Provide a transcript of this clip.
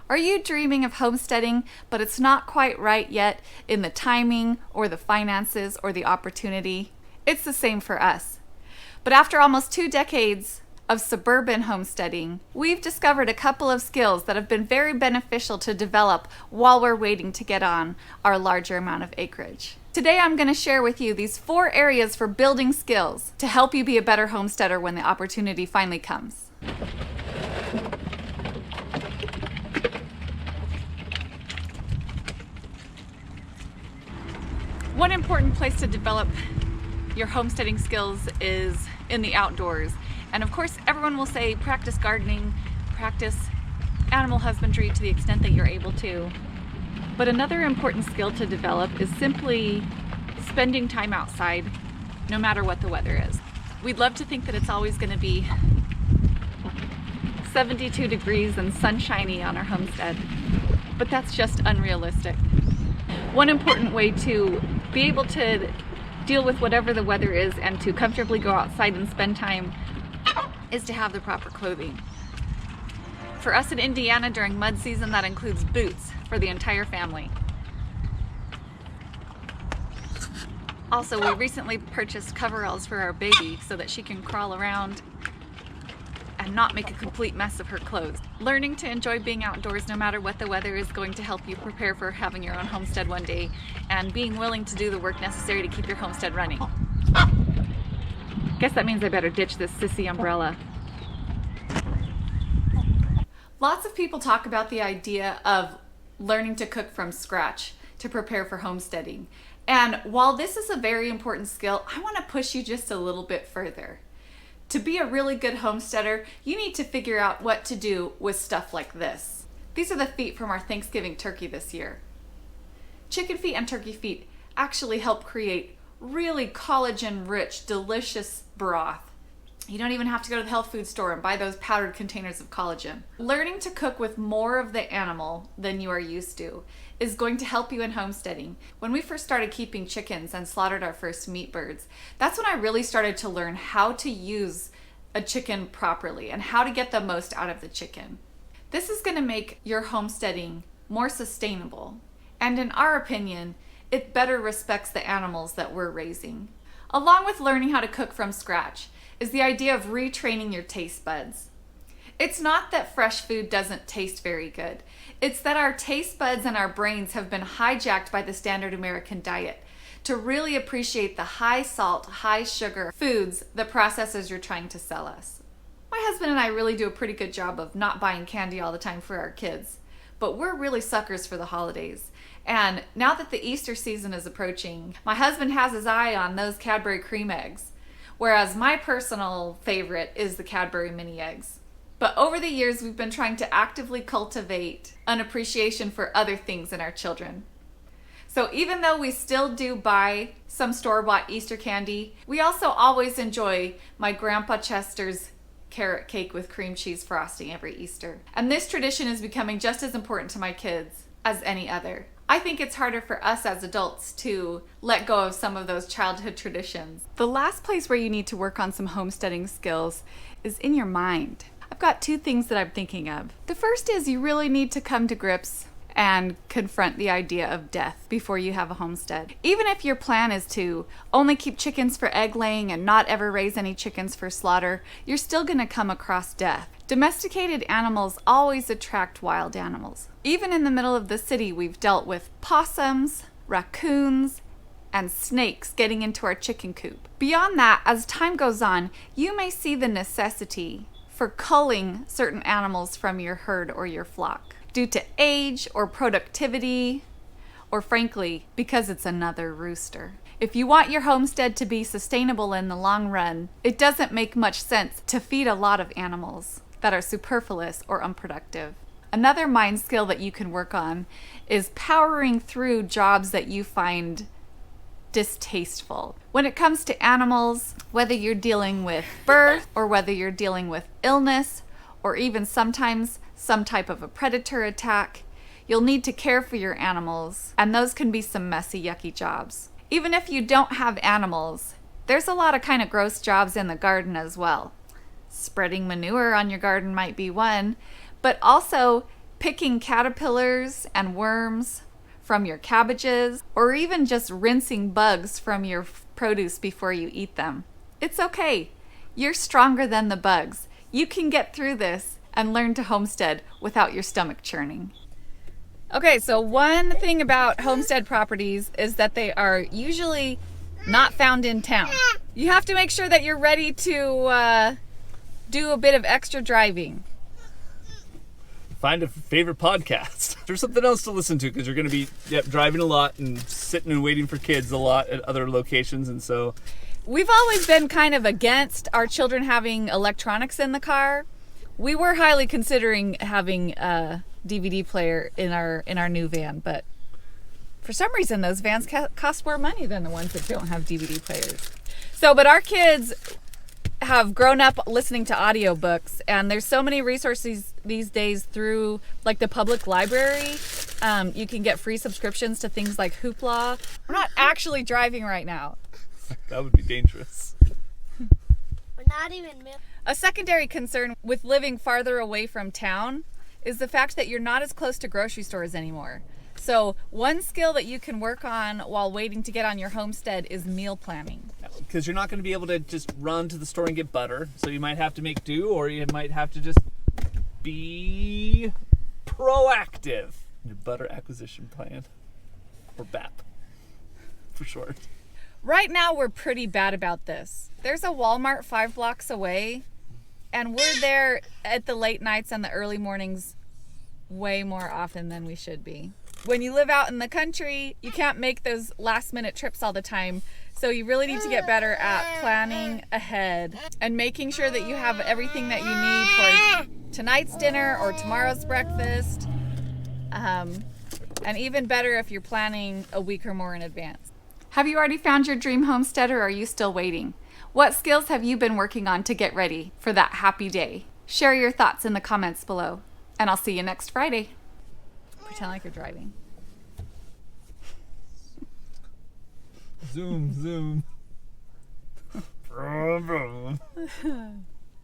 Are you dreaming of homesteading, but it's not quite right yet in the timing or the finances or the opportunity? It's the same for us. But after almost 2 decades of suburban homesteading, we've discovered a couple of skills that have been very beneficial to develop while we're waiting to get on our larger amount of acreage. Today I'm going to share with you these 4 areas for building skills to help you be a better homesteader when the opportunity finally comes. One important place to develop your homesteading skills is in the outdoors. And of course, everyone will say practice gardening, practice animal husbandry to the extent that you're able to. But another important skill to develop is simply spending time outside, no matter what the weather is. We'd love to think that it's always going to be 72 degrees and sunshiny on our homestead, but that's just unrealistic. One important way to be able to deal with whatever the weather is and to comfortably go outside and spend time is to have the proper clothing. For us in Indiana during mud season, that includes boots for the entire family. Also, we recently purchased coveralls for our baby so that she can crawl around and not make a complete mess of her clothes. Learning to enjoy being outdoors no matter what the weather is going to help you prepare for having your own homestead one day, and being willing to do the work necessary to keep your homestead running. Guess that means I better ditch this sissy umbrella. Lots of people talk about the idea of learning to cook from scratch to prepare for homesteading. And while this is a very important skill, I want to push you just a little bit further. To be a really good homesteader, you need to figure out what to do with stuff like this. These are the feet from our Thanksgiving turkey this year. Chicken feet and turkey feet actually help create really collagen-rich, delicious broth. You don't even have to go to the health food store and buy those powdered containers of collagen. Learning to cook with more of the animal than you are used to is going to help you in homesteading. When we first started keeping chickens and slaughtered our first meat birds, that's when I really started to learn how to use a chicken properly and how to get the most out of the chicken. This is going to make your homesteading more sustainable, and in our opinion, it better respects the animals that we're raising. Along with learning how to cook from scratch is the idea of retraining your taste buds. It's not that fresh food doesn't taste very good. It's that our taste buds and our brains have been hijacked by the standard American diet to really appreciate the high salt, high sugar foods the processors are trying to sell us. My husband and I really do a pretty good job of not buying candy all the time for our kids, but we're really suckers for the holidays. And now that the Easter season is approaching, my husband has his eye on those Cadbury cream eggs, whereas my personal favorite is the Cadbury mini eggs. But over the years, we've been trying to actively cultivate an appreciation for other things in our children. So even though we still do buy some store-bought Easter candy, we also always enjoy my Grandpa Chester's carrot cake with cream cheese frosting every Easter. And this tradition is becoming just as important to my kids as any other. I think it's harder for us as adults to let go of some of those childhood traditions. The last place where you need to work on some homesteading skills is in your mind. I've got 2 things that I'm thinking of. The first is you really need to come to grips and confront the idea of death before you have a homestead. Even if your plan is to only keep chickens for egg laying and not ever raise any chickens for slaughter, you're still going to come across death. Domesticated animals always attract wild animals. Even in the middle of the city, we've dealt with possums, raccoons, and snakes getting into our chicken coop. Beyond that, as time goes on, you may see the necessity for culling certain animals from your herd or your flock due to age or productivity, or frankly, because it's another rooster. If you want your homestead to be sustainable in the long run, it doesn't make much sense to feed a lot of animals that are superfluous or unproductive. Another mind skill that you can work on is powering through jobs that you find distasteful. When it comes to animals, whether you're dealing with birth or whether you're dealing with illness or even sometimes some type of a predator attack, you'll need to care for your animals, and those can be some messy, yucky jobs. Even if you don't have animals, there's a lot of kind of gross jobs in the garden as well. Spreading manure on your garden might be one, but also picking caterpillars and worms from your cabbages, or even just rinsing bugs from your produce before you eat them. It's okay. You're stronger than the bugs. You can get through this and learn to homestead without your stomach churning. Okay, so one thing about homestead properties is that they are usually not found in town. You have to make sure that you're ready to do a bit of extra driving. Find a favorite podcast. There's something else to listen to because you're going to be driving a lot and sitting and waiting for kids a lot at other locations. And so we've always been kind of against our children having electronics in the car. We were highly considering having a DVD player in our new van, but for some reason those vans cost more money than the ones that don't have DVD players. But our kids have grown up listening to audiobooks, and there's so many resources these days through like the public library. You can get free subscriptions to things like Hoopla. We're not actually driving right now. That would be dangerous. We're not even A secondary concern with living farther away from town is the fact that you're not as close to grocery stores anymore. So one skill that you can work on while waiting to get on your homestead is meal planning. Because you're not going to be able to just run to the store and get butter. So you might have to make do, or you might have to just be proactive in your butter acquisition plan. Or BAP, for short. Right now we're pretty bad about this. There's a Walmart 5 blocks away, and we're there at the late nights and the early mornings way more often than we should be. When you live out in the country, you can't make those last minute trips all the time. So you really need to get better at planning ahead and making sure that you have everything that you need for tonight's dinner or tomorrow's breakfast. And even better if you're planning a week or more in advance. Have you already found your dream homestead, or are you still waiting? What skills have you been working on to get ready for that happy day? Share your thoughts in the comments below, and I'll see you next Friday. Pretend like you're driving. Zoom, zoom. Vroom, vroom.